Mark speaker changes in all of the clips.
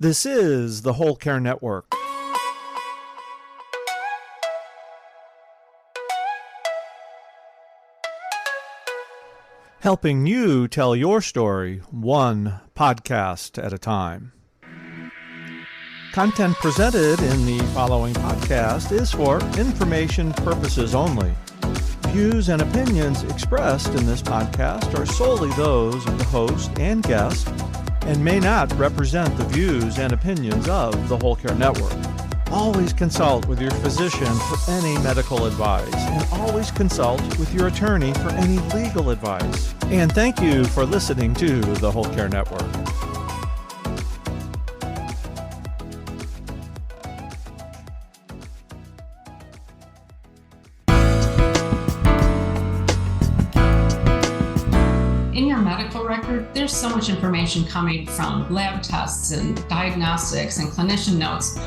Speaker 1: This is the Whole Care Network. Helping you tell your story one podcast at a time. Content presented in the following podcast is for information purposes only. Views and opinions expressed in this podcast are solely those of the host and guest and may not represent the views and opinions of the Whole Care Network. Always consult with your physician for any medical advice, and always consult with your attorney for any legal advice. And thank you for listening to the Whole Care Network.
Speaker 2: In your medical record, there's so much information coming from lab tests and diagnostics and clinician notes.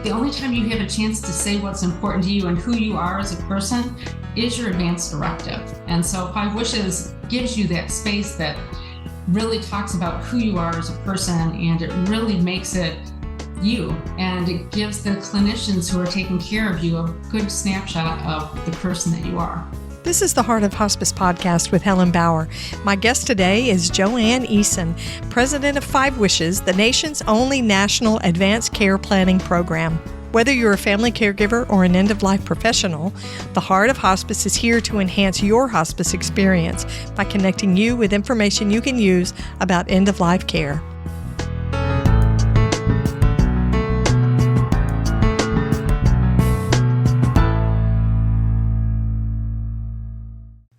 Speaker 2: The only time you have a chance to say what's important to you and who you are as a person is your advance directive. And so 5 Wishes gives you that space that really talks about who you are as a person, and it really makes it you. And it gives the clinicians who are taking care of you a good snapshot of the person that you are.
Speaker 3: This is the Heart of Hospice podcast with Helen Bauer. My guest today is Joanne Eason, president of 5 Wishes, the nation's only national advanced care planning program. Whether you're a family caregiver or an end-of-life professional, the Heart of Hospice is here to enhance your hospice experience by connecting you with information you can use about end-of-life care.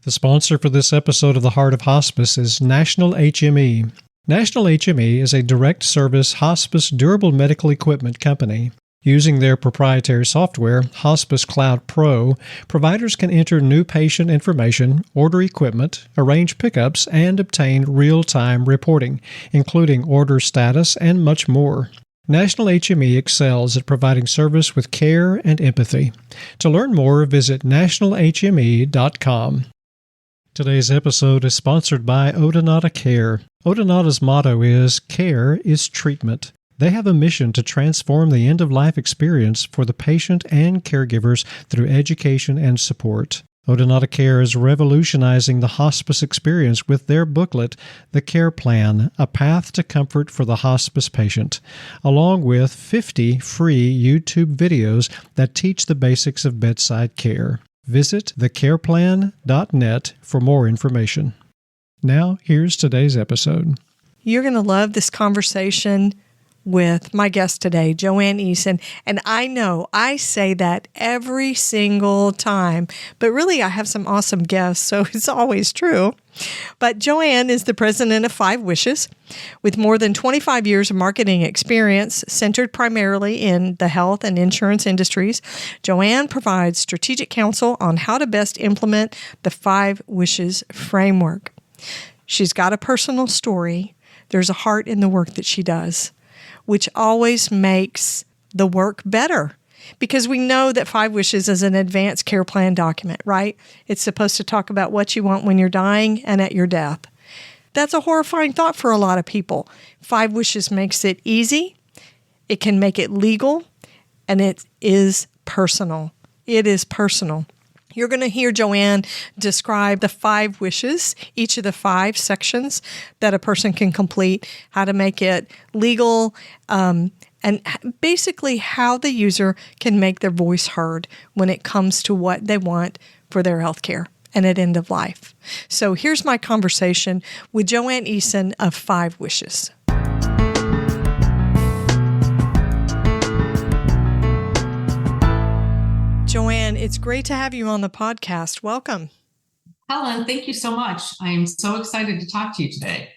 Speaker 4: The sponsor for this episode of The Heart of Hospice is National HME. National HME is a direct service hospice durable medical equipment company. Using their proprietary software, Hospice Cloud Pro, providers can enter new patient information, order equipment, arrange pickups, and obtain real-time reporting, including order status and much more. National HME excels at providing service with care and empathy. To learn more, visit nationalhme.com. Today's episode is sponsored by Odonata Care. Odonata's motto is, "Care is treatment." They have a mission to transform the end-of-life experience for the patient and caregivers through education and support. Odonata Care is revolutionizing the hospice experience with their booklet, The Care Plan, A Path to Comfort for the Hospice Patient, along with 50 free YouTube videos that teach the basics of bedside care. Visit thecareplan.net for more information. Now, here's today's episode.
Speaker 3: You're going to love this conversation with my guest today, Joanne Eason. And I know I say that every single time, but really I have some awesome guests, so it's always true. But Joanne is the president of 5 Wishes. With more than 25 years of marketing experience centered primarily in the health and insurance industries, Joanne provides strategic counsel on how to best implement the 5 Wishes framework. She's got a personal story. There's a heart in the work that she does, which always makes the work better. Because we know that 5 Wishes is an advanced care plan document, right? It's supposed to talk about what you want when you're dying and at your death. That's a horrifying thought for a lot of people. 5 Wishes makes it easy, it can make it legal, and it is personal. It is personal. You're going to hear Joanne describe the 5 wishes, each of the 5 sections that a person can complete, how to make it legal, and basically how the user can make their voice heard when it comes to what they want for their health care and at end of life. So here's my conversation with Joanne Eason of 5 Wishes. Joanne, it's great to have you on the podcast. Welcome.
Speaker 2: Helen, thank you so much. I am so excited to talk to you today.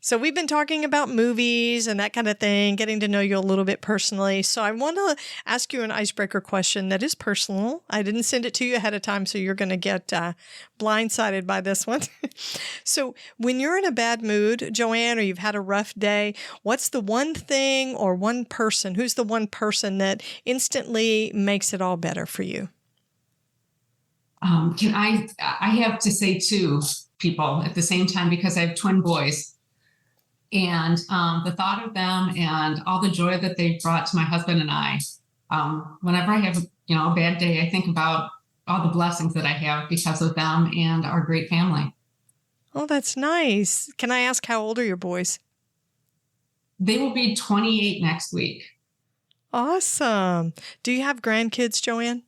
Speaker 3: So we've been talking about movies and that kind of thing, getting to know you a little bit personally. So I want to ask you an icebreaker question that is personal. I didn't send it to you ahead of time, so you're going to get blindsided by this one. So when you're in a bad mood, Joanne, or you've had a rough day, what's the one thing or one person, who's the one person that instantly makes it all better for you?
Speaker 2: I have to say 2 people at the same time because I have twin boys. And the thought of them and all the joy that they've brought to my husband and I, whenever I have a bad day, I think about all the blessings that I have because of them and our great family.
Speaker 3: Oh, that's nice. Can I ask how old are your boys?
Speaker 2: They will be 28 next week.
Speaker 3: Awesome. Do you have grandkids, Joanne?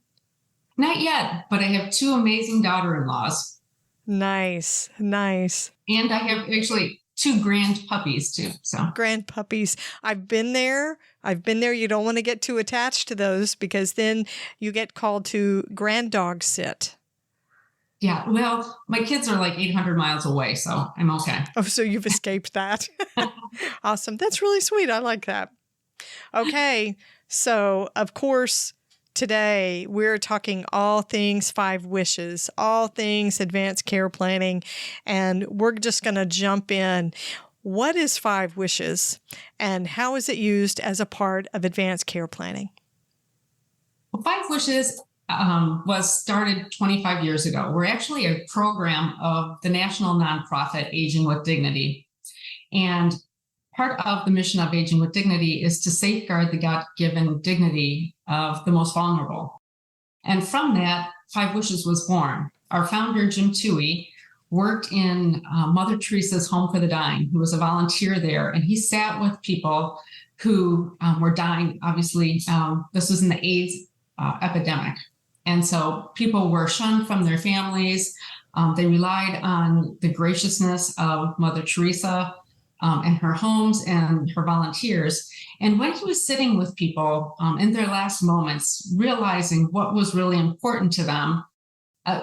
Speaker 2: Not yet, but I have 2 amazing daughter-in-laws.
Speaker 3: Nice.
Speaker 2: And I have actually 2 grand puppies too. So
Speaker 3: grand puppies. I've been there. You don't want to get too attached to those because then you get called to grand dog sit.
Speaker 2: Yeah, well, my kids are like 800 miles away, so I'm okay.
Speaker 3: Oh, so you've escaped that. Awesome. That's really sweet. I like that. Okay. So, of course, today we're talking all things 5 wishes, all things advanced care planning, and we're just going to jump in. What is 5 wishes and how is it used as a part of advanced care planning?
Speaker 2: Well, 5 wishes was started 25 years ago. We're actually a program of the national nonprofit Aging with Dignity. And part of the mission of Aging with Dignity is to safeguard the God-given dignity of the most vulnerable. And from that, 5 Wishes was born. Our founder, Jim Toohey, worked in Mother Teresa's Home for the Dying, who was a volunteer there. And he sat with people who were dying. Obviously, this was in the AIDS epidemic. And so people were shunned from their families. They relied on the graciousness of Mother Teresa and her homes and her volunteers. And when he was sitting with people in their last moments, realizing what was really important to them,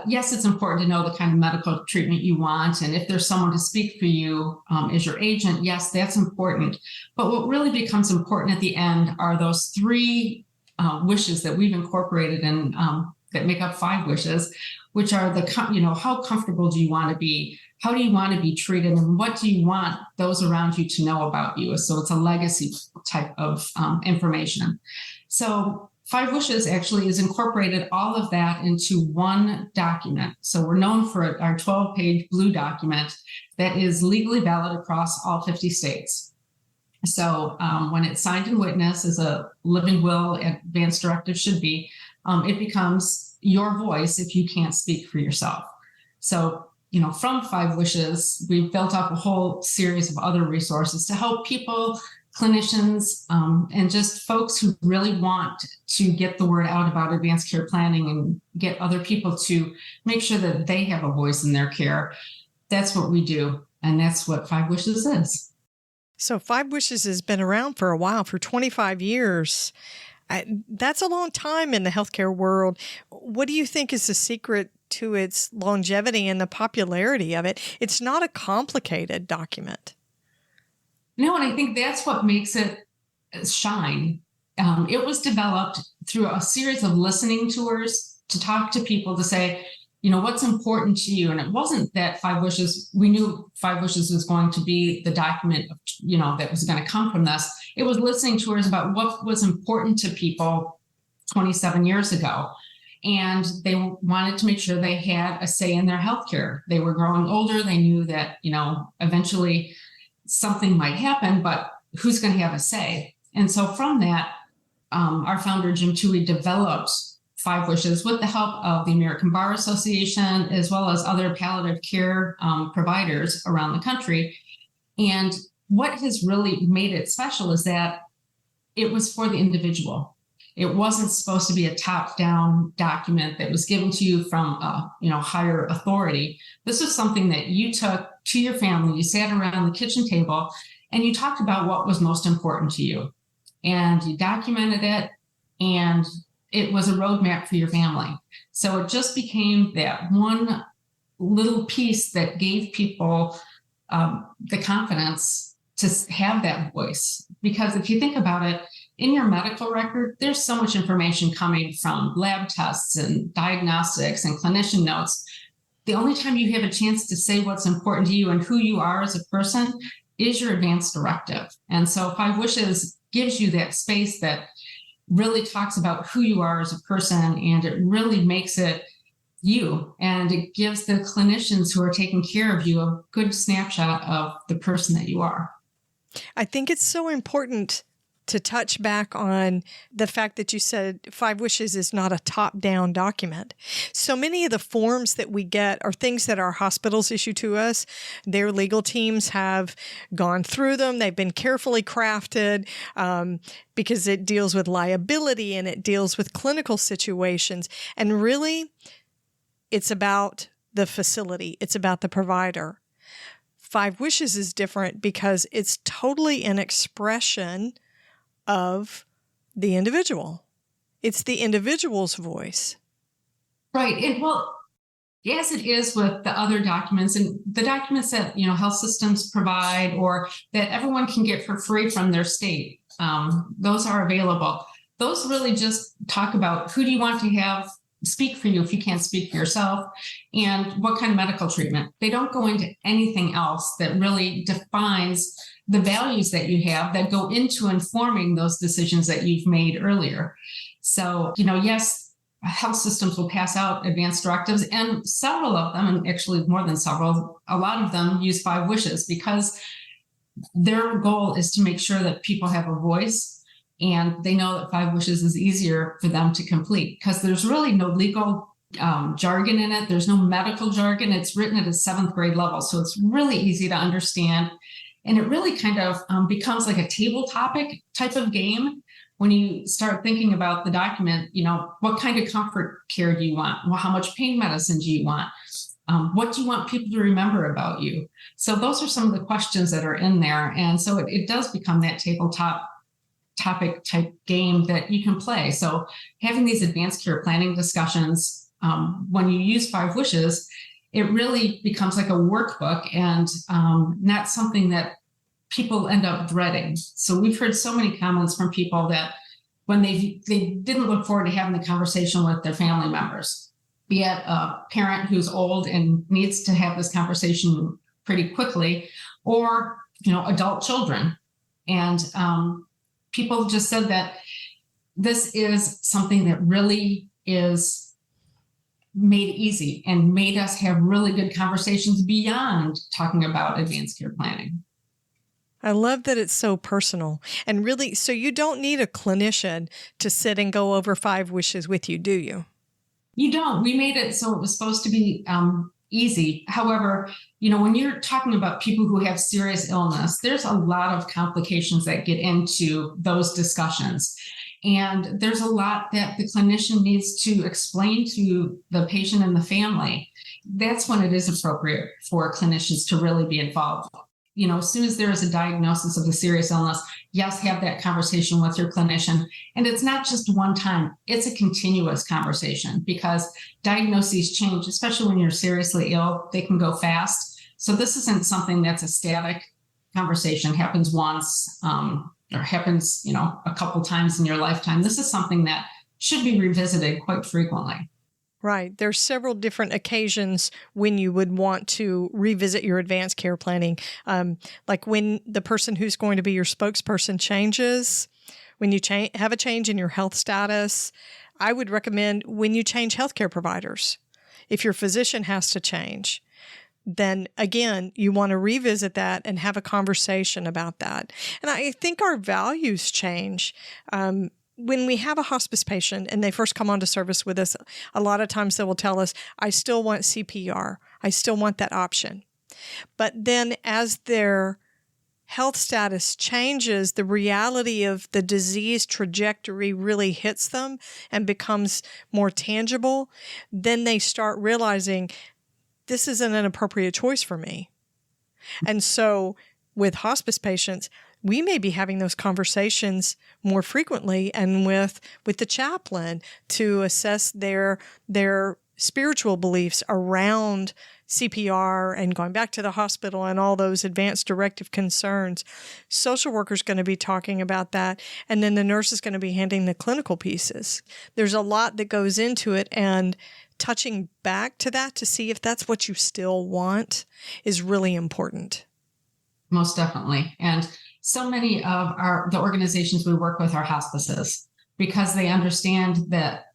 Speaker 2: yes, it's important to know the kind of medical treatment you want. And if there's someone to speak for you as your agent, yes, that's important. But what really becomes important at the end are those 3 wishes that we've incorporated in that make up 5 wishes, which are how comfortable do you want to be? How do you want to be treated? And what do you want those around you to know about you? So it's a legacy type of information. So 5 Wishes actually is incorporated all of that into one document. So we're known for our 12-page blue document that is legally valid across all 50 states. So when it's signed and witnessed as a living will, advanced directive should be, it becomes your voice if you can't speak for yourself. So, from 5 Wishes, we've built up a whole series of other resources to help people, clinicians, and just folks who really want to get the word out about advanced care planning and get other people to make sure that they have a voice in their care. That's what we do. And that's what 5 Wishes is.
Speaker 3: So 5 Wishes has been around for a while, for 25 years. That's a long time in the healthcare world. What do you think is the secret to its longevity and the popularity of it? It's not a complicated document.
Speaker 2: No, and I think that's what makes it shine. It was developed through a series of listening tours to talk to people to say, what's important to you? And it wasn't that 5 Wishes, we knew 5 Wishes was going to be the document, that was going to come from this. It was listening tours about what was important to people 27 years ago. And they wanted to make sure they had a say in their healthcare. They were growing older. They knew that, eventually something might happen, but who's going to have a say? And so from that, our founder, Jim Toohey, developed 5 Wishes with the help of the American Bar Association, as well as other palliative care providers around the country. And what has really made it special is that it was for the individual. It wasn't supposed to be a top-down document that was given to you from higher authority. This was something that you took to your family. You sat around the kitchen table and you talked about what was most important to you. And you documented it, and it was a roadmap for your family. So it just became that one little piece that gave people the confidence to have that voice. Because if you think about it, in your medical record, there's so much information coming from lab tests and diagnostics and clinician notes. The only time you have a chance to say what's important to you and who you are as a person is your advanced directive. And so 5 Wishes gives you that space that really talks about who you are as a person, and it really makes it you. And it gives the clinicians who are taking care of you a good snapshot of the person that you are.
Speaker 3: I think it's so important to touch back on the fact that you said 5 Wishes is not a top-down document. So many of the forms that we get are things that our hospitals issue to us. Their legal teams have gone through them. They've been carefully crafted because it deals with liability and it deals with clinical situations. And really, it's about the facility. It's about the provider. 5 Wishes is different because it's totally an expression of the individual. It's the individual's voice.
Speaker 2: Right. And well, as it is with the other documents and the documents that, health systems provide or that everyone can get for free from their state, those are available. Those really just talk about who do you want to have speak for you if you can't speak for yourself, and what kind of medical treatment. They don't go into anything else that really defines the values that you have that go into informing those decisions that you've made earlier. So, yes, health systems will pass out advanced directives, and several of them, and actually more than several, a lot of them use 5 Wishes because their goal is to make sure that people have a voice. And they know that 5 Wishes is easier for them to complete because there's really no legal jargon in it. There's no medical jargon. It's written at a 7th grade level. So it's really easy to understand. And it really kind of becomes like a table topic type of game when you start thinking about the document. What kind of comfort care do you want? Well, how much pain medicine do you want? What do you want people to remember about you? So those are some of the questions that are in there. And so it does become that tabletop topic type game that you can play. So having these advanced care planning discussions, when you use 5 Wishes, it really becomes like a workbook and not something that people end up dreading. So we've heard so many comments from people that when they didn't look forward to having the conversation with their family members, be it a parent who's old and needs to have this conversation pretty quickly, or adult children. And people just said that this is something that really is made easy and made us have really good conversations beyond talking about advanced care planning.
Speaker 3: I love that it's so personal. And really, so you don't need a clinician to sit and go over 5 Wishes with you, do you?
Speaker 2: You don't. We made it so it was supposed to be easy. However, when you're talking about people who have serious illness, there's a lot of complications that get into those discussions. And there's a lot that the clinician needs to explain to the patient and the family. That's when it is appropriate for clinicians to really be involved. As soon as there is a diagnosis of a serious illness, yes, have that conversation with your clinician. And it's not just one time, it's a continuous conversation because diagnoses change, especially when you're seriously ill, they can go fast. So this isn't something that's a static conversation, happens once or happens, a couple times in your lifetime. This is something that should be revisited quite frequently.
Speaker 3: Right. There's several different occasions when you would want to revisit your advanced care planning. Like when the person who's going to be your spokesperson changes, when you have a change in your health status. I would recommend when you change healthcare providers. If your physician has to change, then again, you want to revisit that and have a conversation about that. And I think our values change. When we have a hospice patient and they first come onto service with us, a lot of times they will tell us, I still want CPR. I still want that option. But then as their health status changes, the reality of the disease trajectory really hits them and becomes more tangible. Then they start realizing this isn't an appropriate choice for me. And so with hospice patients, we may be having those conversations more frequently and with the chaplain to assess their spiritual beliefs around CPR and going back to the hospital and all those advanced directive concerns. Social worker's going to be talking about that, and then the nurse is going to be handling the clinical pieces. There's a lot that goes into it, and touching back to that to see if that's what you still want is really important.
Speaker 2: Most definitely. And so many of the organizations we work with are hospices because they understand that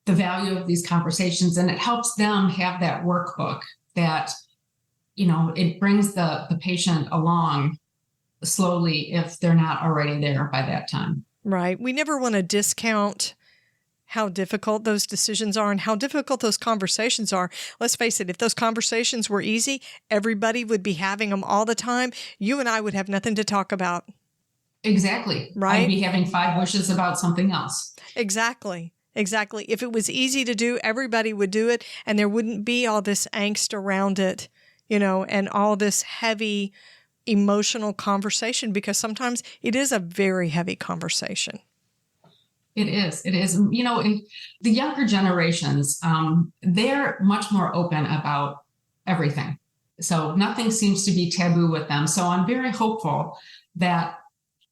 Speaker 2: the value of these conversations, and it helps them have that workbook that, it brings the patient along slowly if they're not already there by that time.
Speaker 3: Right. We never want to discount how difficult those decisions are and how difficult those conversations are. Let's face it, if those conversations were easy, everybody would be having them all the time. You and I would have nothing to talk about.
Speaker 2: Exactly.
Speaker 3: Right?
Speaker 2: I'd be having 5 wishes about something else.
Speaker 3: Exactly. Exactly. If it was easy to do, everybody would do it, and there wouldn't be all this angst around it, and all this heavy emotional conversation, because sometimes it is a very heavy conversation.
Speaker 2: It is. It is. In the younger generations, they're much more open about everything. So nothing seems to be taboo with them. So I'm very hopeful that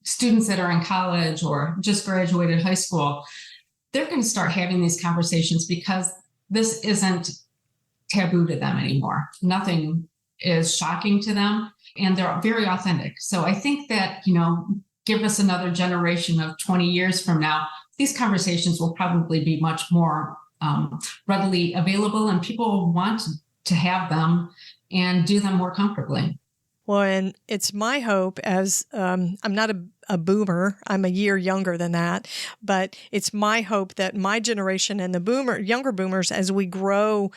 Speaker 2: students that are in college or just graduated high school, they're going to start having these conversations because this isn't taboo to them anymore. Nothing is shocking to them, and they're very authentic. So I think that, give us another generation of 20 years from now, these conversations will probably be much more readily available, and people want to have them and do them more comfortably.
Speaker 3: Well, and it's my hope, as I'm not a boomer, I'm a year younger than that, but it's my hope that my generation and the younger boomers, as we grow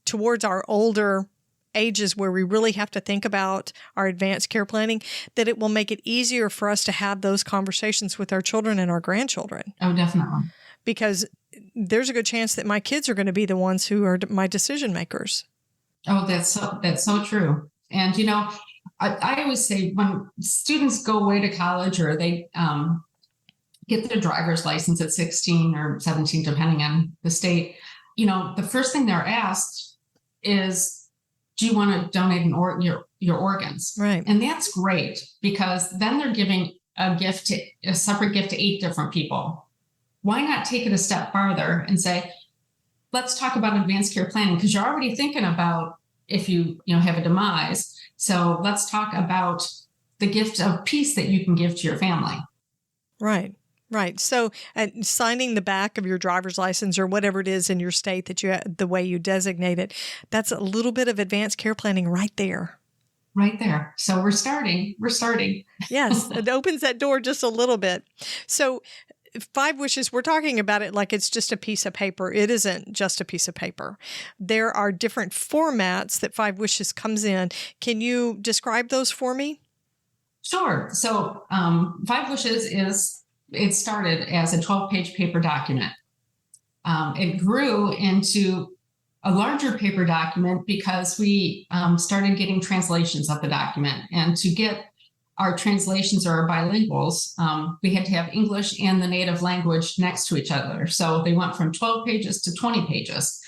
Speaker 3: towards our older ages where we really have to think about our advanced care planning, that it will make it easier for us to have those conversations with our children and our grandchildren.
Speaker 2: Oh, definitely.
Speaker 3: Because there's a good chance that my kids are going to be the ones who are my decision makers.
Speaker 2: Oh, that's so true. And, I always say when students go away to college or they get their driver's license at 16 or 17, depending on the state, the first thing they're asked is, do you want to donate your organs?
Speaker 3: Right.
Speaker 2: And that's great, because then they're giving a separate gift to 8 different people. Why not take it a step farther and say, let's talk about advanced care planning, because you're already thinking about if you have a demise. So let's talk about the gift of peace that you can give to your family.
Speaker 3: Right. Right. So signing the back of your driver's license or whatever it is in your state that the way you designate it, that's a little bit of advanced care planning right there.
Speaker 2: Right there. So we're starting.
Speaker 3: Yes. It opens that door just a little bit. So 5 wishes, we're talking about it like it's just a piece of paper. It isn't just a piece of paper. There are different formats that 5 wishes comes in. Can you describe those for me?
Speaker 2: Sure. So 5 wishes it started as a 12-page paper document. It grew into a larger paper document because we started getting translations of the document. And to get our translations or our bilinguals, we had to have English and the native language next to each other. So they went from 12 pages to 20 pages.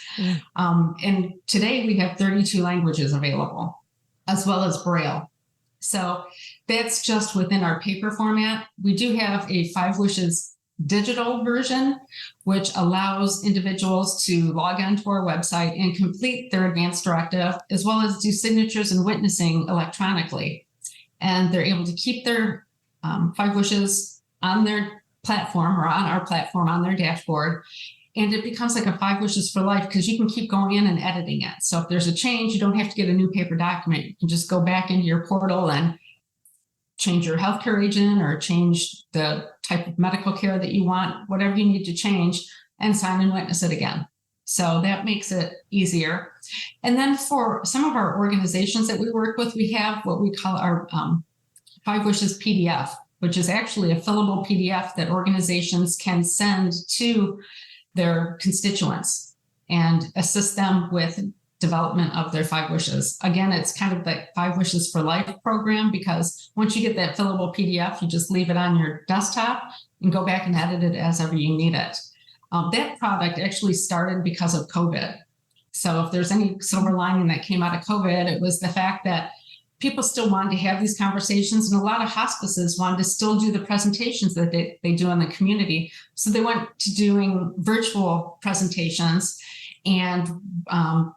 Speaker 2: And today we have 32 languages available, as well as Braille. So that's just within our paper format. We do have a 5 wishes digital version, which allows individuals to log onto our website and complete their advanced directive, as well as do signatures and witnessing electronically. And they're able to keep their 5 wishes on their platform or on our platform on their dashboard. And it becomes like a 5 wishes for life, because you can keep going in and editing it. So if there's a change, you don't have to get a new paper document. You can just go back into your portal and change your healthcare agent or change the type of medical care that you want, whatever you need to change, and sign and witness it again. So that makes it easier. And then for some of our organizations that we work with, we have what we call our 5 wishes PDF, which is actually a fillable PDF that organizations can send to their constituents and assist them with development of their 5 wishes. Again, it's kind of like 5 wishes for life program, because once you get that fillable PDF, you just leave it on your desktop and go back and edit it as ever you need it. That product actually started because of COVID. So if there's any silver lining that came out of COVID, it was the fact that people still wanted to have these conversations, and a lot of hospices wanted to still do the presentations that they do in the community. So they went to doing virtual presentations and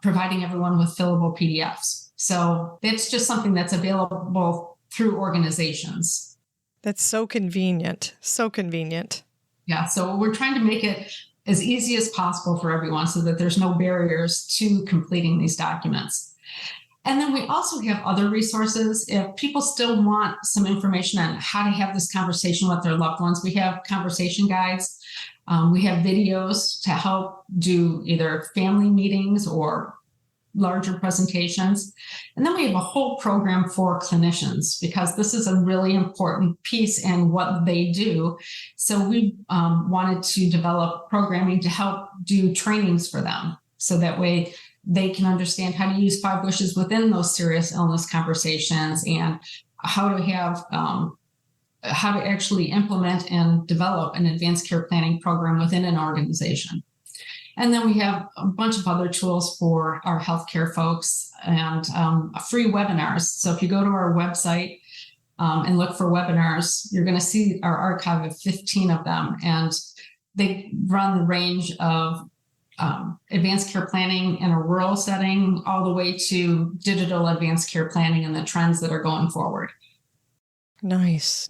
Speaker 2: providing everyone with fillable PDFs. So that's just something that's available through organizations.
Speaker 3: That's so convenient. So convenient.
Speaker 2: Yeah. So we're trying to make it as easy as possible for everyone so that there's no barriers to completing these documents. And then we also have other resources. If people still want some information on how to have this conversation with their loved ones, we have conversation guides. We have videos to help do either family meetings or larger presentations. And then we have a whole program for clinicians, because this is a really important piece in what they do. So we wanted to develop programming to help do trainings for them, so that way they can understand how to use 5 wishes within those serious illness conversations, and how to have how to actually implement and develop an advanced care planning program within an organization. And then we have a bunch of other tools for our healthcare folks, and free webinars. So if you go to our website and look for webinars, you're going to see our archive of 15 of them. And they run the range of advanced care planning in a rural setting, all the way to digital advanced care planning and the trends that are going forward.
Speaker 3: Nice.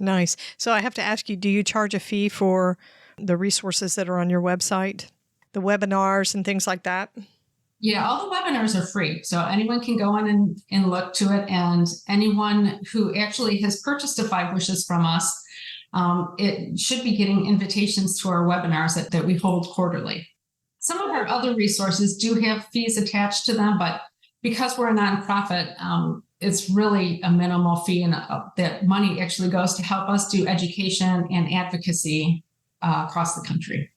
Speaker 3: So I have to ask you, do you charge a fee for the resources that are on your website? The webinars and things like that?
Speaker 2: Yeah, all the webinars are free. So anyone can go in and look to it. And anyone who actually has purchased a 5 wishes from us, it should be getting invitations to our webinars that we hold quarterly. Some of our other resources do have fees attached to them, but because we're a nonprofit, it's really a minimal fee, and that money actually goes to help us do education and advocacy across the country.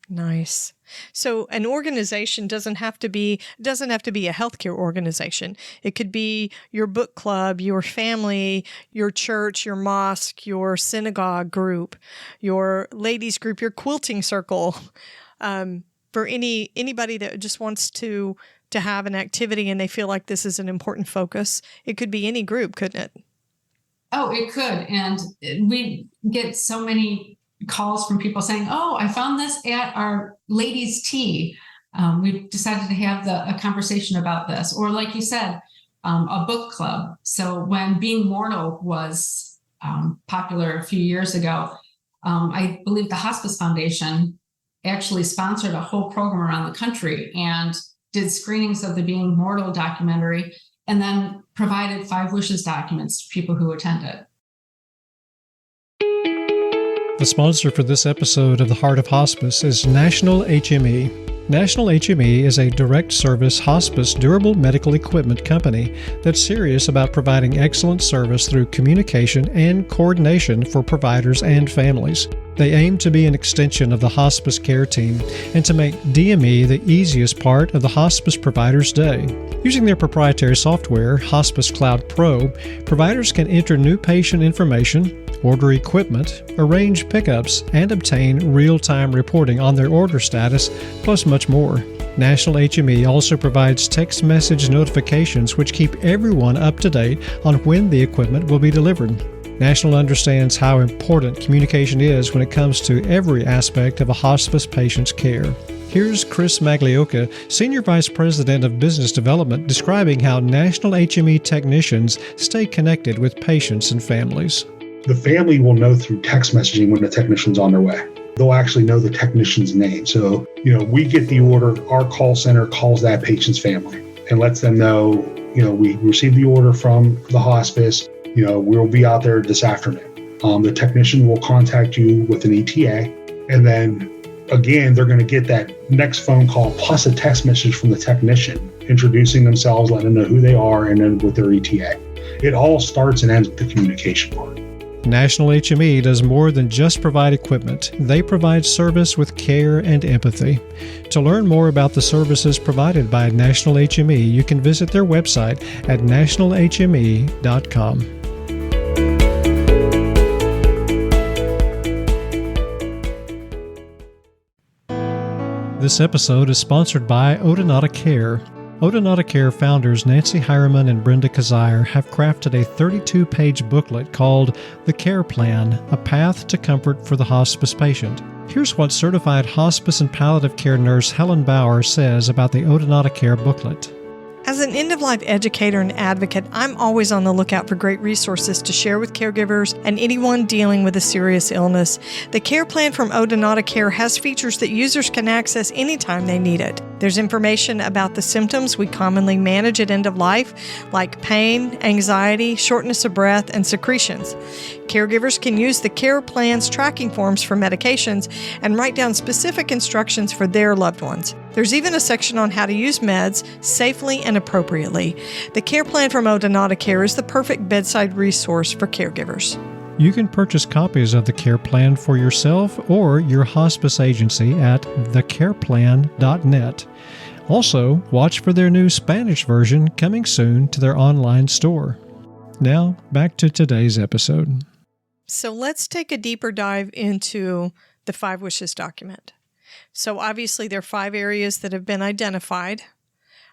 Speaker 3: Nice. So an organization doesn't have to be a healthcare organization. It could be your book club, your family, your church, your mosque, your synagogue group, your ladies group, your quilting circle. For anybody that just wants to have an activity and they feel like this is an important focus, it could be any group, couldn't it?
Speaker 2: Oh, it could. And we get so many calls from people saying, "Oh, I found this at our ladies' tea. We've decided to have a conversation about this." Or like you said, a book club. So when Being Mortal was popular a few years ago, I believe the Hospice Foundation actually sponsored a whole program around the country and did screenings of the Being Mortal documentary, and then provided 5 wishes documents to people who attended.
Speaker 4: The sponsor for this episode of The Heart of Hospice is National HME. National HME is a direct service hospice durable medical equipment company that's serious about providing excellent service through communication and coordination for providers and families. They aim to be an extension of the hospice care team and to make DME the easiest part of the hospice provider's day. Using their proprietary software, Hospice Cloud Pro, providers can enter new patient information, order equipment, arrange pickups, and obtain real-time reporting on their order status, plus much more. National HME also provides text message notifications which keep everyone up to date on when the equipment will be delivered. National understands how important communication is when it comes to every aspect of a hospice patient's care. Here's Chris Maglioka, Senior Vice President of Business Development, describing how National HME technicians stay connected with patients and families.
Speaker 5: The family will know through text messaging when the technician's on their way. They'll actually know the technician's name. So, we get the order, our call center calls that patient's family and lets them know, we received the order from the hospice, we'll be out there this afternoon. The technician will contact you with an ETA, and then again, they're going to get that next phone call plus a text message from the technician introducing themselves, letting them know who they are, and then with their ETA. It all starts and ends with the communication part.
Speaker 4: National HME does more than just provide equipment. They provide service with care and empathy. To learn more about the services provided by National HME, you can visit their website at nationalhme.com. This episode is sponsored by Odonata Care. Odonata Care founders Nancy Hireman and Brenda Kazire have crafted a 32-page booklet called The Care Plan, A Path to Comfort for the Hospice Patient. Here's what certified hospice and palliative care nurse Helen Bauer says about the Odonata Care booklet.
Speaker 3: As an end-of-life educator and advocate, I'm always on the lookout for great resources to share with caregivers and anyone dealing with a serious illness. The care plan from Odonata Care has features that users can access anytime they need it. There's information about the symptoms we commonly manage at end of life, like pain, anxiety, shortness of breath, and secretions. Caregivers can use the care plan's tracking forms for medications and write down specific instructions for their loved ones. There's even a section on how to use meds safely and appropriately. The care plan from Odonata Care is the perfect bedside resource for caregivers.
Speaker 4: You can purchase copies of the care plan for yourself or your hospice agency at thecareplan.net. Also, watch for their new Spanish version coming soon to their online store. Now, back to today's episode.
Speaker 3: So let's take a deeper dive into the 5 Wishes document. So obviously there are 5 areas that have been identified.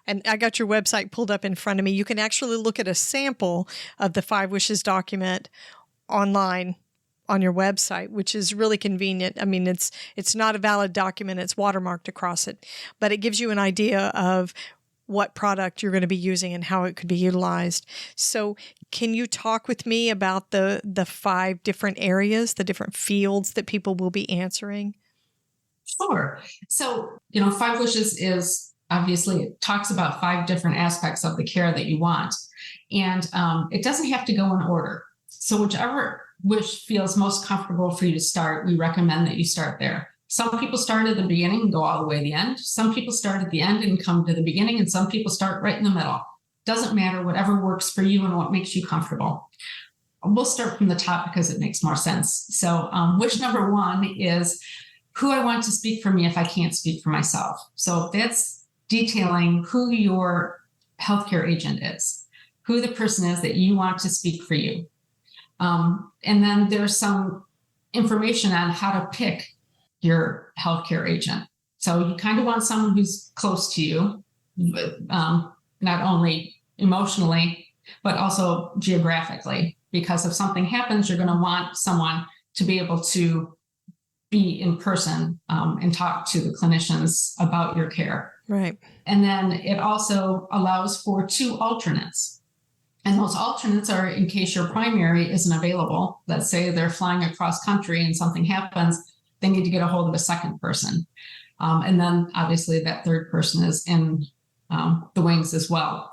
Speaker 3: And I got your website pulled up in front of me. You can actually look at a sample of the 5 Wishes document online on your website, which is really convenient. I mean, it's not a valid document. It's watermarked across it. But it gives you an idea of what product you're going to be using and how it could be utilized. So can you talk with me about the 5 different areas, the different fields that people will be answering?
Speaker 2: Sure. So, 5 Wishes is obviously, it talks about 5 different aspects of the care that you want. And it doesn't have to go in order. So whichever wish feels most comfortable for you to start, we recommend that you start there. Some people start at the beginning and go all the way to the end. Some people start at the end and come to the beginning, and some people start right in the middle. Doesn't matter, whatever works for you and what makes you comfortable. We'll start from the top because it makes more sense. So wish number 1 is who I want to speak for me if I can't speak for myself. So that's detailing who your healthcare agent is, who the person is that you want to speak for you. And then there's some information on how to pick your healthcare agent. So you kind of want someone who's close to you, not only emotionally, but also geographically, because if something happens, you're going to want someone to be able to be in person and talk to the clinicians about your care.
Speaker 3: Right.
Speaker 2: And then it also allows for 2 alternates. And those alternates are in case your primary isn't available. Let's say they're flying across country and something happens, they need to get a hold of a second person. And then obviously that third person is in the wings as well.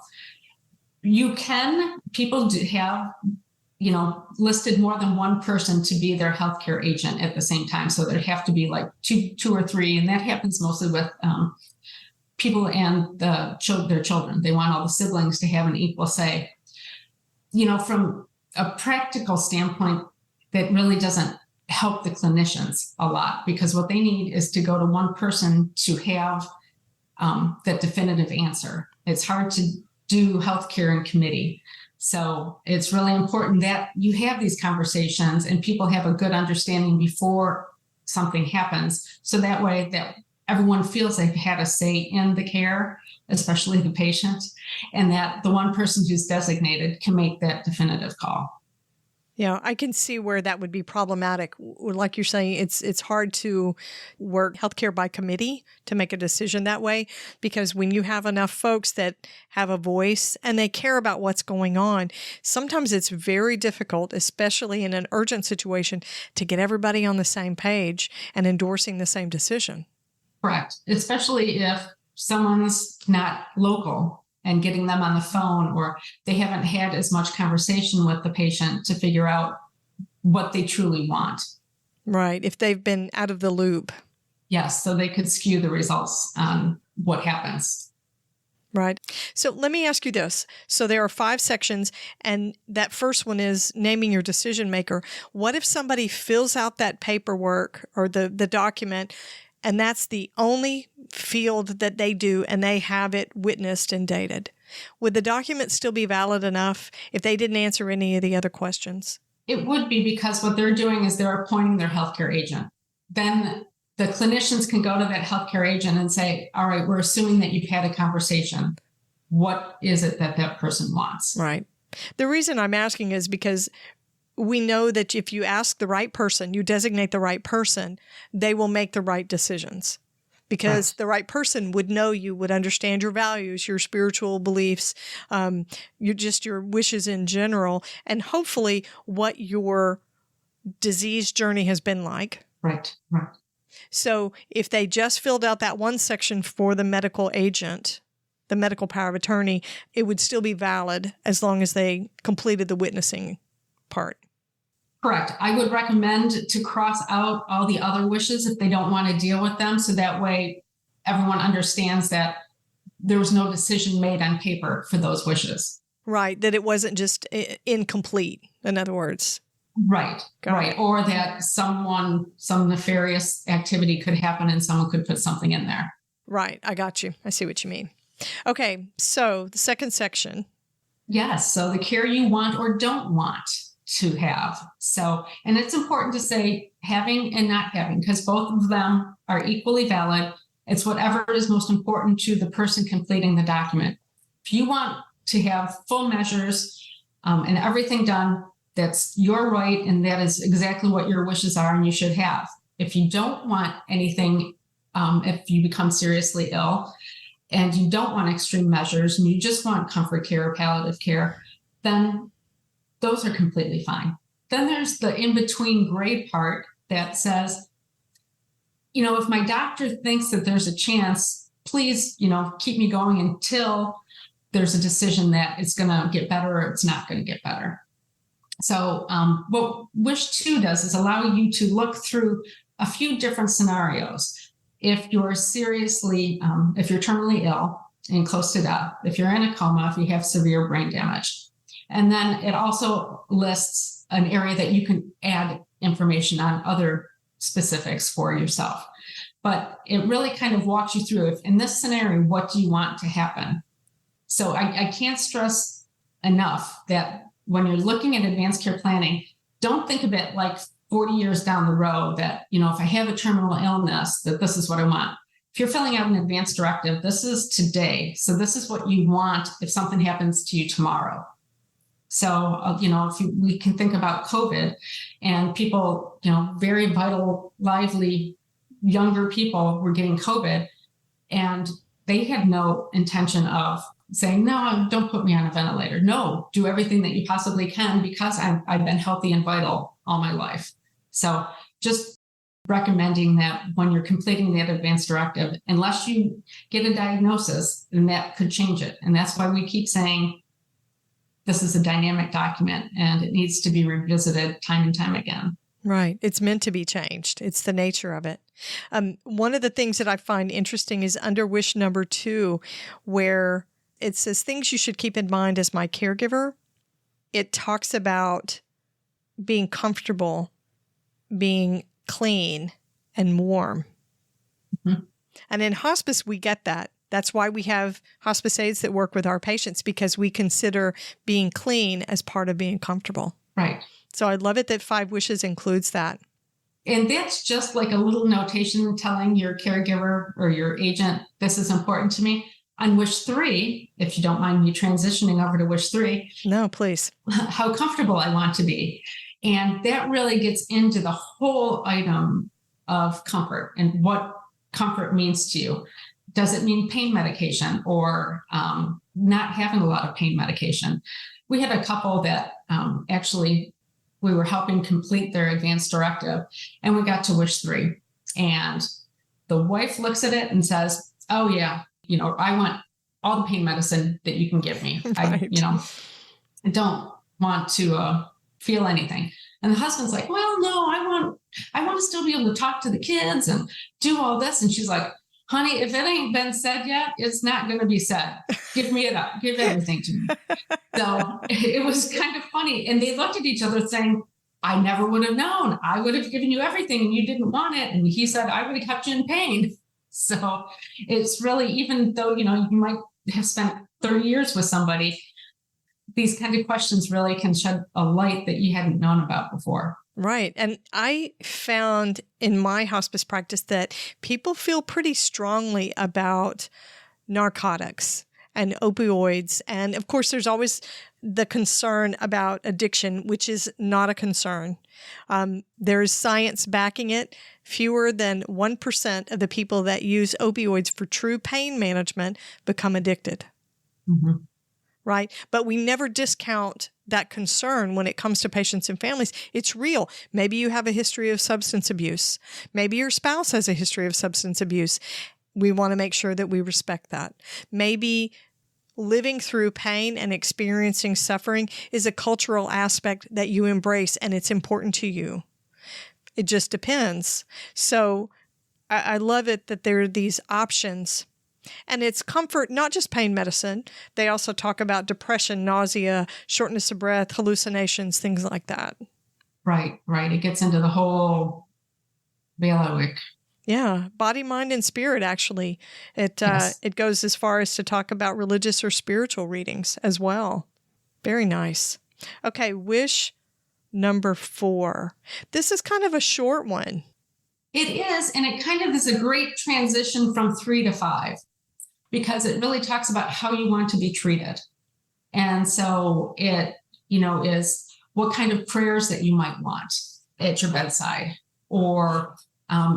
Speaker 2: People do have, listed more than one person to be their healthcare agent at the same time. So there have to be like two or 3, and that happens mostly with people and their children. They want all the siblings to have an equal say. From a practical standpoint, that really doesn't help the clinicians a lot, because what they need is to go to one person to have that definitive answer. It's hard to do healthcare in committee. So it's really important that you have these conversations and people have a good understanding before something happens. So that way that everyone feels they've had a say in the care, especially the patient, and that the one person who's designated can make that definitive call.
Speaker 3: Yeah, I can see where that would be problematic. Like you're saying, it's hard to work healthcare by committee to make a decision that way, because when you have enough folks that have a voice and they care about what's going on, sometimes it's very difficult, especially in an urgent situation, to get everybody on the same page and endorsing the same decision.
Speaker 2: Correct, especially if someone's not local and getting them on the phone, or they haven't had as much conversation with the patient to figure out what they truly want.
Speaker 3: Right, if they've been out of the loop.
Speaker 2: Yes, so they could skew the results on what happens.
Speaker 3: Right. So let me ask you this. So there are 5 sections, and that first one is naming your decision maker. What if somebody fills out that paperwork or the document, and that's the only field that they do, and they have it witnessed and dated? Would the document still be valid enough if they didn't answer any of the other questions?
Speaker 2: It would be, because what they're doing is they're appointing their healthcare agent. Then the clinicians can go to that healthcare agent and say, all right, we're assuming that you've had a conversation. What is it that that person wants?
Speaker 3: Right. The reason I'm asking is because we know that if you ask the right person, you designate the right person, they will make the right decisions. because the right person would know you, would understand your values, your spiritual beliefs, your wishes in general, and hopefully what your disease journey has been like.
Speaker 2: Right.
Speaker 3: So if they just filled out that one section for the medical agent, the medical power of attorney, it would still be valid as long as they completed the witnessing part.
Speaker 2: Correct. I would recommend to cross out all the other wishes if they don't want to deal with them. So that way everyone understands that there was no decision made on paper for those wishes.
Speaker 3: Right. That it wasn't just incomplete, in other words.
Speaker 2: Right. Or that some nefarious activity could happen and someone could put something in there.
Speaker 3: Right. I got you. I see what you mean. Okay. So the second section.
Speaker 2: Yes. So the care you want or don't want to have. So, and it's important to say having and not having, because both of them are equally valid. It's whatever is most important to the person completing the document. If you want to have full measures and everything done, that's your right, and that is exactly what your wishes are and you should have. If you don't want anything, if you become seriously ill and you don't want extreme measures and you just want comfort care or palliative care, then those are completely fine. Then there's the in-between gray part that says, if my doctor thinks that there's a chance, please, keep me going until there's a decision that it's going to get better or it's not going to get better. So what Wish 2 does is allow you to look through a few different scenarios. If you're seriously, if you're terminally ill and close to death, if you're in a coma, if you have severe brain damage. And then it also lists an area that you can add information on other specifics for yourself. But it really kind of walks you through, if in this scenario, what do you want to happen? So I can't stress enough that when you're looking at advanced care planning, don't think of it like 40 years down the road that, if I have a terminal illness, that this is what I want. If you're filling out an advanced directive, this is today. So this is what you want if something happens to you tomorrow. So, we can think about COVID and people, very vital, lively, younger people were getting COVID and they had no intention of saying, no, don't put me on a ventilator. No, do everything that you possibly can because I've been healthy and vital all my life. So just recommending that when you're completing that advanced directive, unless you get a diagnosis, then that could change it. And that's why we keep saying this is a dynamic document and it needs to be revisited time and time again.
Speaker 3: Right. It's meant to be changed. It's the nature of it. One of the things that I find interesting is under Wish number 2, where it says things you should keep in mind as my caregiver. It talks about being comfortable, being clean and warm. Mm-hmm. And in hospice, we get that. That's why we have hospice aides that work with our patients, because we consider being clean as part of being comfortable.
Speaker 2: Right.
Speaker 3: So I love it that 5 Wishes includes that.
Speaker 2: And that's just like a little notation telling your caregiver or your agent, this is important to me. On Wish 3, if you don't mind me transitioning over to Wish 3.
Speaker 3: No, please.
Speaker 2: How comfortable I want to be. And that really gets into the whole item of comfort and what comfort means to you. Does it mean pain medication or not having a lot of pain medication? We had a couple that actually we were helping complete their advanced directive, and we got to Wish 3. And the wife looks at it and says, oh, yeah, I want all the pain medicine that you can give me.
Speaker 3: Right.
Speaker 2: I don't want to feel anything. And the husband's like, well, no, I want to still be able to talk to the kids and do all this. And she's like, honey, if it ain't been said yet, it's not going to be said. Give me it up. Give everything to me. So it was kind of funny. And they looked at each other saying, I never would have known. I would have given you everything and you didn't want it. And he said, I would have kept you in pain. So it's really, even though, you might have spent 30 years with somebody, these kind of questions really can shed a light that you hadn't known about before.
Speaker 3: Right. And I found in my hospice practice that people feel pretty strongly about narcotics and opioids. And of course, there's always the concern about addiction, which is not a concern. There is science backing it. Fewer than 1% of the people that use opioids for true pain management become addicted.
Speaker 2: Mm-hmm.
Speaker 3: Right? But we never discount that concern when it comes to patients and families. It's real. Maybe you have a history of substance abuse. Maybe your spouse has a history of substance abuse. We want to make sure that we respect that. Maybe living through pain and experiencing suffering is a cultural aspect that you embrace and it's important to you. It just depends. So I love it that there are these options. And it's comfort, not just pain medicine. They also talk about depression, nausea, shortness of breath, hallucinations, things like that.
Speaker 2: Right. It gets into the whole bailiwick.
Speaker 3: Yeah, body, mind, and spirit, actually. It goes as far as to talk about religious or spiritual readings as well. Very nice. Okay, wish number 4. This is kind of a short one.
Speaker 2: It is, and it kind of is a great transition from 3 to 5 because it really talks about how you want to be treated. And so it, is what kind of prayers that you might want at your bedside, or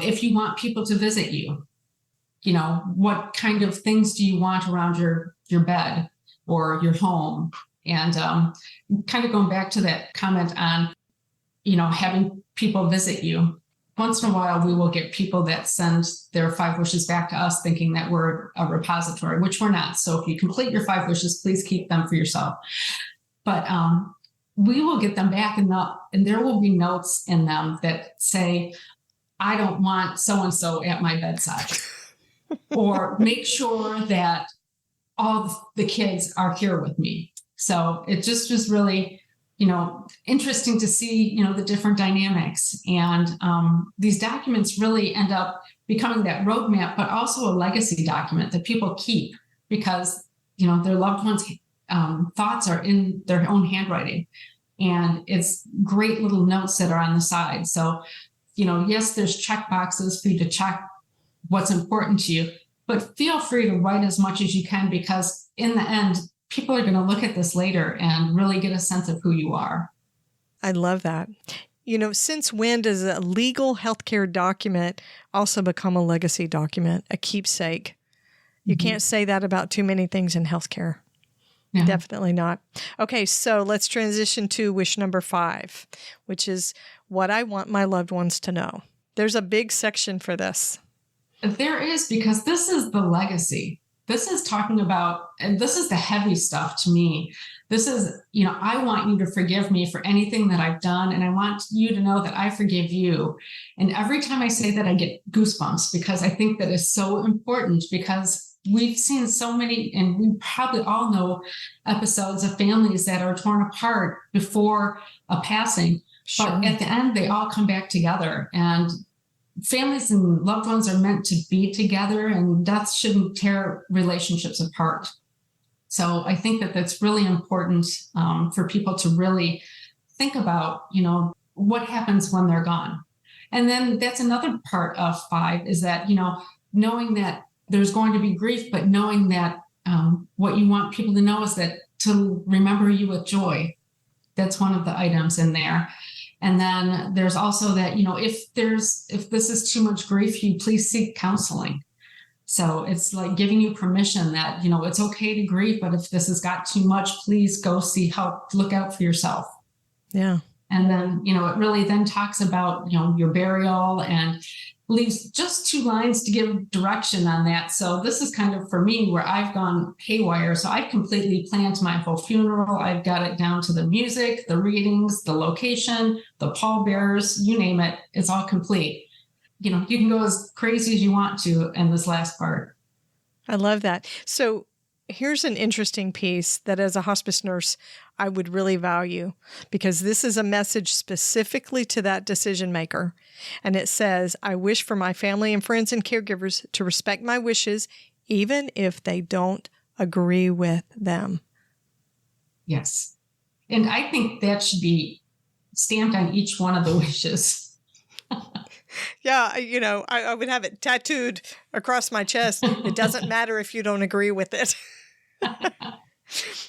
Speaker 2: if you want people to visit you, what kind of things do you want around your bed or your home? And kind of going back to that comment on, having people visit you. Once in a while, we will get people that send their 5 wishes back to us thinking that we're a repository, which we're not. So if you complete your 5 wishes, please keep them for yourself. But we will get them back and there will be notes in them that say, I don't want so-and-so at my bedside. Or make sure that all the kids are here with me. So it just was really, interesting to see, the different dynamics. And these documents really end up becoming that roadmap, but also a legacy document that people keep because, their loved ones' thoughts are in their own handwriting. And it's great little notes that are on the side. So, yes, there's check boxes for you to check what's important to you, but feel free to write as much as you can because in the end, people are going to look at this later and really get a sense of who you are.
Speaker 3: I love that. Since when does a legal healthcare document also become a legacy document, a keepsake? You can't say that about too many things in healthcare. Yeah. Definitely not. Okay, so let's transition to wish number 5, which is what I want my loved ones to know. There's a big section for this.
Speaker 2: There is, because this is the legacy. This is talking about, and this is the heavy stuff to me. This is, I want you to forgive me for anything that I've done. And I want you to know that I forgive you. And every time I say that, I get goosebumps because I think that is so important because we've seen so many, and we probably all know episodes of families that are torn apart before a passing. Sure. But at the end, they all come back together. And families and loved ones are meant to be together, and death shouldn't tear relationships apart. So I think that that's really important for people to really think about, what happens when they're gone. And then that's another part of 5 is that, knowing that there's going to be grief, but knowing that what you want people to know is that to remember you with joy. That's one of the items in there. And then there's also that, if this is too much grief, you please seek counseling. So it's like giving you permission that, it's okay to grieve, but if this has got too much, please go see help, look out for yourself.
Speaker 3: Yeah.
Speaker 2: And then, it really then talks about, your burial and leaves just 2 lines to give direction on that. So this is kind of for me where I've gone haywire. So I've completely planned my whole funeral. I've got it down to the music, the readings, the location, the pallbearers, you name it. It's all complete. You can go as crazy as you want to in this last part.
Speaker 3: I love that. So here's an interesting piece that as a hospice nurse, I would really value because this is a message specifically to that decision maker. And it says, I wish for my family and friends and caregivers to respect my wishes, even if they don't agree with them.
Speaker 2: Yes. And I think that should be stamped on each one of the wishes.
Speaker 3: Yeah, I would have it tattooed across my chest. It doesn't matter if you don't agree with it.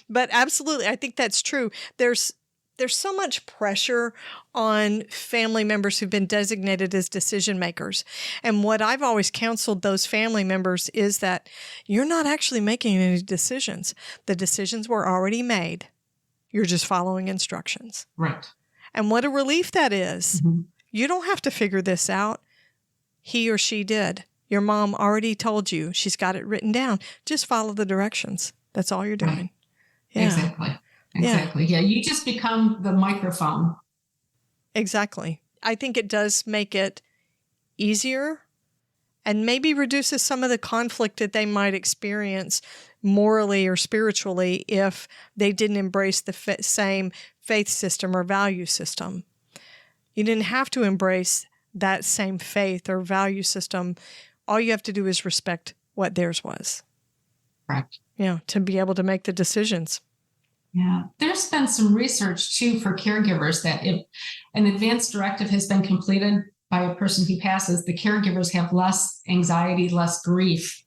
Speaker 3: But absolutely, I think that's true. There's so much pressure on family members who've been designated as decision makers. And what I've always counseled those family members is that you're not actually making any decisions. The decisions were already made. You're just following instructions.
Speaker 2: Right.
Speaker 3: And what a relief that is. Mm-hmm. You don't have to figure this out. He or she did. Your mom already told you. She's got it written down. Just follow the directions. That's all you're doing.
Speaker 2: Right.
Speaker 3: Yeah.
Speaker 2: Exactly. Yeah. You just become the microphone.
Speaker 3: Exactly. I think it does make it easier and maybe reduces some of the conflict that they might experience morally or spiritually if they didn't embrace the same faith system or value system. You didn't have to embrace that same faith or value system. All you have to do is respect what theirs was.
Speaker 2: Correct.
Speaker 3: Yeah, to be able to make the decisions.
Speaker 2: Yeah. There's been some research, too, for caregivers that if an advanced directive has been completed by a person who passes, the caregivers have less anxiety, less grief,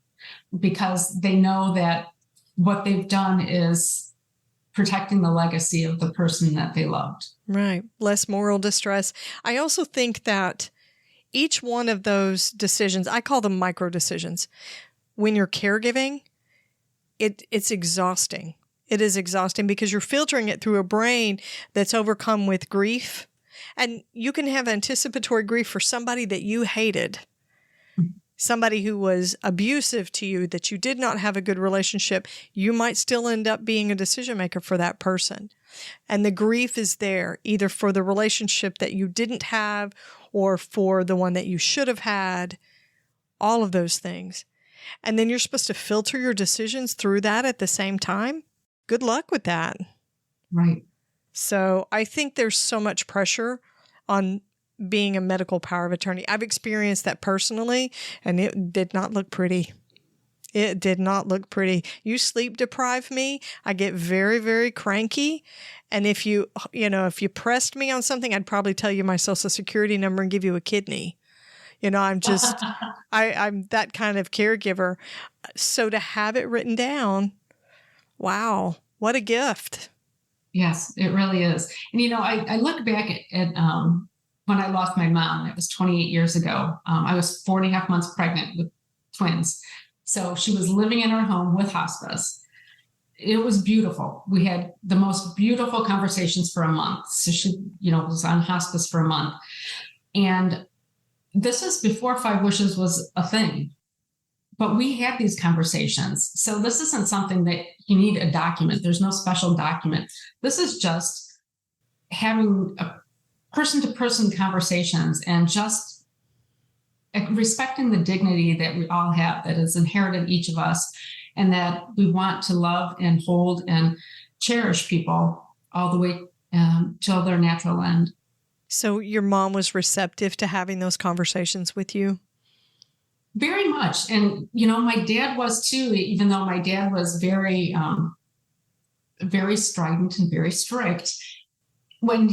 Speaker 2: because they know that what they've done is protecting the legacy of the person that they loved.
Speaker 3: Right. Less moral distress. I also think that each one of those decisions, I call them micro decisions. When you're caregiving, it's exhausting. It is exhausting because you're filtering it through a brain that's overcome with grief. And you can have anticipatory grief for somebody that you hated, somebody who was abusive to you, that you did not have a good relationship. You might still end up being a decision maker for that person. And the grief is there either for the relationship that you didn't have or for the one that you should have had, all of those things. And then you're supposed to filter your decisions through that at the same time. Good luck with that.
Speaker 2: Right.
Speaker 3: So I think there's so much pressure on being a medical power of attorney. I've experienced that personally, and it did not look pretty. It did not look pretty. You sleep deprive me, I get very, very cranky. And if you pressed me on something, I'd probably tell you my social security number and give you a kidney. I'm just, I'm that kind of caregiver. So to have it written down, wow, what a gift.
Speaker 2: Yes, it really is. And, I look back at when I lost my mom. It was 28 years ago. I was 4.5 months pregnant with twins. So she was living in her home with hospice. It was beautiful. We had the most beautiful conversations for a month. So she, was on hospice for a month. And this was before 5 Wishes was a thing. But we had these conversations. So this isn't something that you need a document. There's no special document. This is just having a person-to-person conversations and just respecting the dignity that we all have, that is inherent in each of us, and that we want to love and hold and cherish people all the way till their natural end.
Speaker 3: So your mom was receptive to having those conversations with you?
Speaker 2: Very much. And, my dad was too, even though my dad was very, very strident and very strict. When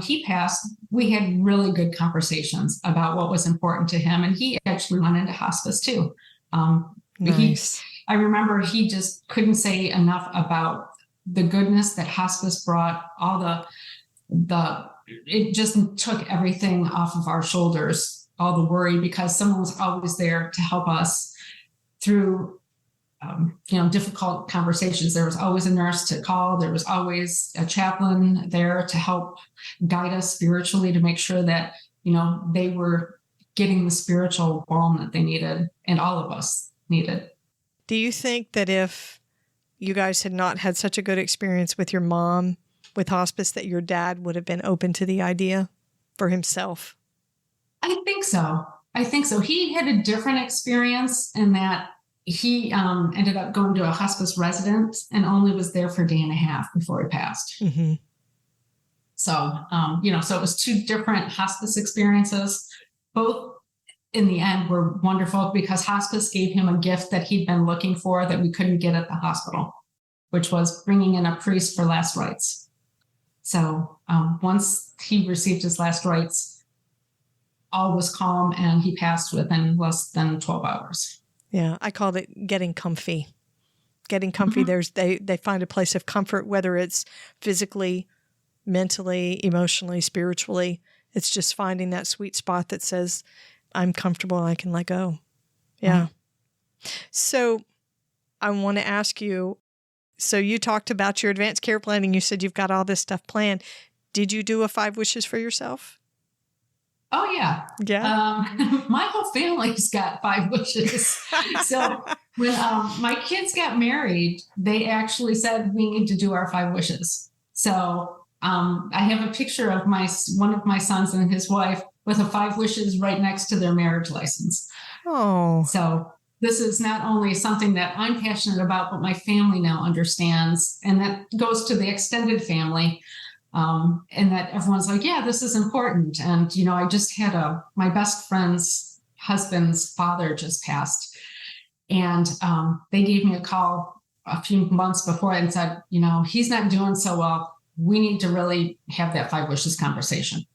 Speaker 2: he passed, we had really good conversations about what was important to him. And he actually went into hospice too.
Speaker 3: Nice.
Speaker 2: I remember he just couldn't say enough about the goodness that hospice brought, all it just took everything off of our shoulders, all the worry, because someone was always there to help us through, difficult conversations. There was always a nurse to call. There was always a chaplain there to help guide us spiritually, to make sure that, they were getting the spiritual balm that they needed, and all of us needed.
Speaker 3: Do you think that if you guys had not had such a good experience with your mom with hospice, that your dad would have been open to the idea for himself?
Speaker 2: I think so. He had a different experience in that he ended up going to a hospice residence and only was there for a day and a half before he passed.
Speaker 3: Mm-hmm.
Speaker 2: So, so it was 2 different hospice experiences. Both in the end were wonderful because hospice gave him a gift that he'd been looking for that we couldn't get at the hospital, which was bringing in a priest for last rites. So once he received his last rites, all was calm and he passed within less than 12 hours.
Speaker 3: Yeah, I called it getting comfy getting comfy. They find a place of comfort, whether it's physically, mentally, emotionally, spiritually. It's just finding that sweet spot that says, I'm comfortable and I can let go. Yeah. So I want to ask you, so you talked about your advanced care planning. You said you've got all this stuff planned. Did you do a 5 wishes for yourself?
Speaker 2: Oh, yeah.
Speaker 3: Yeah.
Speaker 2: My whole family's got 5 wishes. So when my kids got married, they actually said we need to do our 5 wishes. So I have a picture of one of my sons and his wife with a 5 wishes right next to their marriage license.
Speaker 3: Oh.
Speaker 2: So this is not only something that I'm passionate about, but my family now understands. And that goes to the extended family. And that everyone's like, yeah, this is important. And, I just had my best friend's husband's father just passed. And they gave me a call a few months before and said, he's not doing so well. We need to really have that 5 wishes conversation.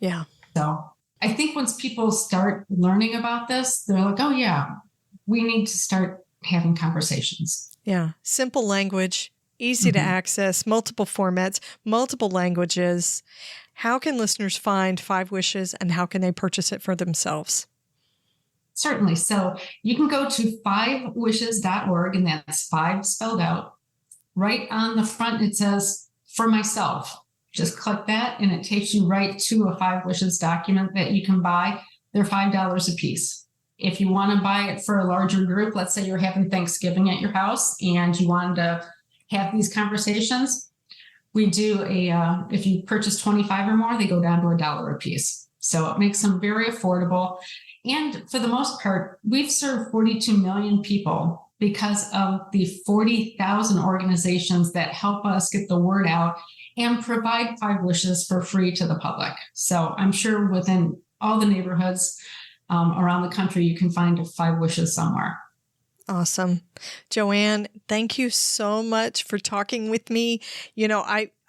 Speaker 3: Yeah.
Speaker 2: So I think once people start learning about this, they're like, oh, yeah, we need to start having conversations.
Speaker 3: Yeah. Simple language, easy to access, multiple formats, multiple languages. How can listeners find 5 wishes and how can they purchase it for themselves?
Speaker 2: Certainly. So you can go to 5wishes.org, and that's 5 spelled out. Right on the front, it says, for myself. Just click that and it takes you right to a 5 wishes document that you can buy. They're $5 a piece. If you want to buy it for a larger group, let's say you're having Thanksgiving at your house and you wanted to have these conversations, we do if you purchase 25 or more, they go down to $1 a piece. So it makes them very affordable. And for the most part, we've served 42 million people because of the 40,000 organizations that help us get the word out and provide 5 wishes for free to the public. So I'm sure within all the neighborhoods around the country, you can find 5 wishes somewhere.
Speaker 3: Awesome. Joanne, thank you so much for talking with me.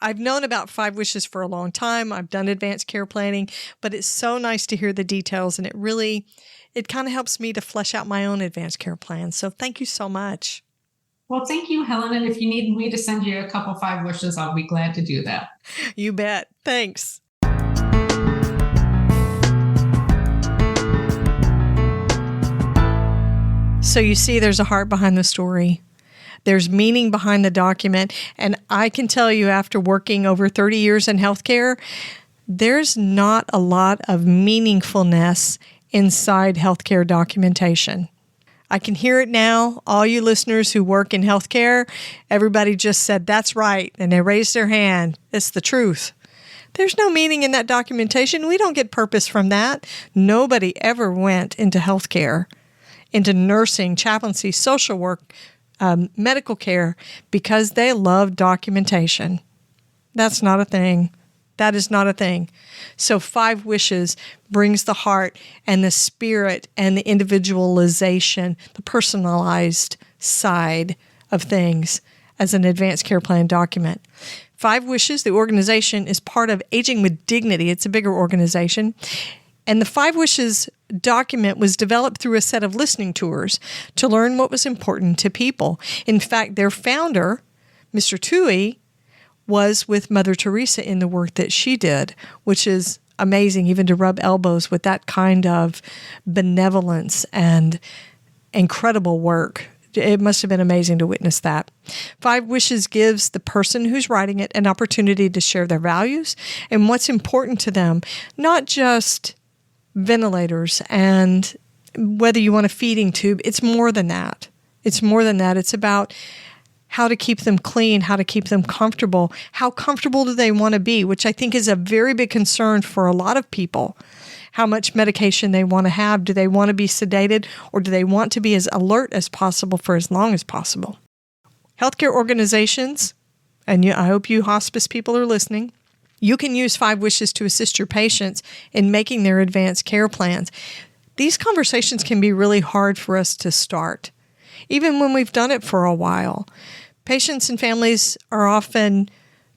Speaker 3: I've known about 5 wishes for a long time. I've done advanced care planning, but it's so nice to hear the details, and it kind of helps me to flesh out my own advanced care plan. So thank you so much.
Speaker 2: Well, thank you, Helen. And if you need me to send you a couple 5 wishes, I'll be glad to do that.
Speaker 3: You bet. Thanks. So you see, there's a heart behind the story. There's meaning behind the document. And I can tell you, after working over 30 years in healthcare, there's not a lot of meaningfulness inside healthcare documentation. I can hear it now. All you listeners who work in healthcare, everybody just said, that's right. And they raised their hand. It's the truth. There's no meaning in that documentation. We don't get purpose from that. Nobody ever went into healthcare, into nursing, chaplaincy, social work, medical care, because they love documentation. That's not a thing. That is not a thing. So 5 wishes brings the heart and the spirit and the individualization, the personalized side of things as an advanced care plan document. 5 Wishes, the organization, is part of Aging with Dignity. It's a bigger organization. And the 5 Wishes document was developed through a set of listening tours to learn what was important to people. In fact, their founder, Mr. Toohey, was with Mother Teresa in the work that she did, which is amazing, even to rub elbows with that kind of benevolence and incredible work. It must have been amazing to witness that. 5 Wishes gives the person who's writing it an opportunity to share their values and what's important to them, not just ventilators and whether you want a feeding tube. It's more than that. It's more than that. It's about how to keep them clean, how to keep them comfortable. How comfortable do they want to be, which I think is a very big concern for a lot of people. How much medication they want to have. Do they want to be sedated, or do they want to be as alert as possible for as long as possible? Healthcare organizations, and I hope you hospice people are listening, you can use 5 Wishes to assist your patients in making their advanced care plans. These conversations can be really hard for us to start, even when we've done it for a while. Patients and families are often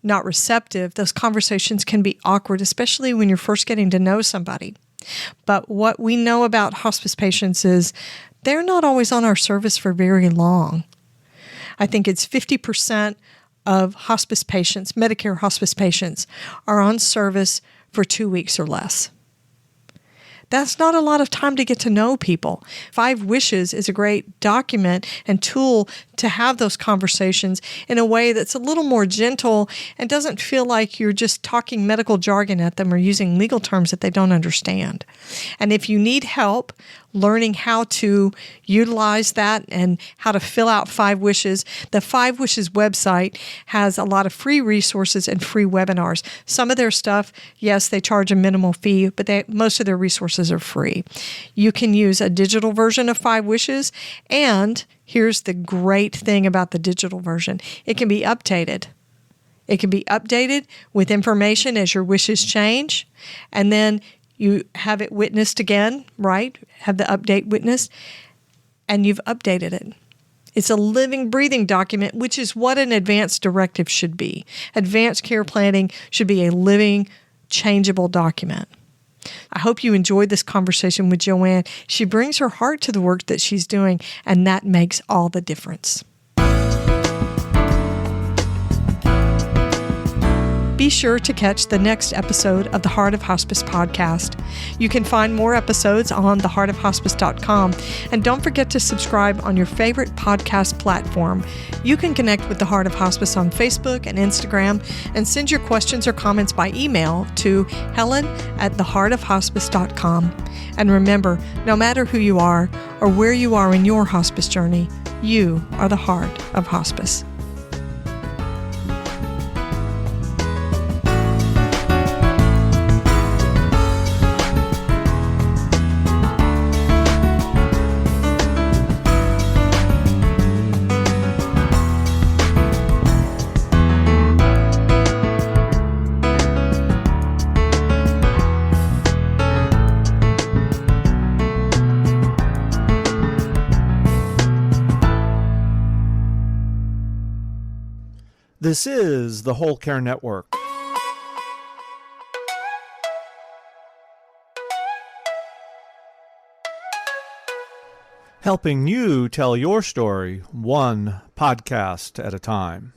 Speaker 3: not receptive. Those conversations can be awkward, especially when you're first getting to know somebody. But what we know about hospice patients is they're not always on our service for very long. I think it's 50% of hospice patients, Medicare hospice patients, are on service for 2 weeks or less. That's not a lot of time to get to know people. 5 Wishes is a great document and tool to have those conversations in a way that's a little more gentle and doesn't feel like you're just talking medical jargon at them or using legal terms that they don't understand. And if you need help learning how to utilize that and how to fill out 5 Wishes, the 5 Wishes website has a lot of free resources and free webinars. Some of their stuff, yes, they charge a minimal fee, but most of their resources are free. You can use a digital version of 5 Wishes, and here's the great thing about the digital version. It can be updated. It can be updated with information as your wishes change, and then you have it witnessed again, right? Have the update witnessed, and you've updated it. It's a living, breathing document, which is what an advanced directive should be. Advanced care planning should be a living, changeable document. I hope you enjoyed this conversation with Joanne. She brings her heart to the work that she's doing, and that makes all the difference. Be sure to catch the next episode of the Heart of Hospice podcast. You can find more episodes on theheartofhospice.com, and don't forget to subscribe on your favorite podcast platform. You can connect with the Heart of Hospice on Facebook and Instagram, and send your questions or comments by email to helen@theheartofhospice.com. And remember, no matter who you are or where you are in your hospice journey, you are the heart of hospice.
Speaker 1: This is the Whole Care Network. Helping you tell your story one podcast at a time.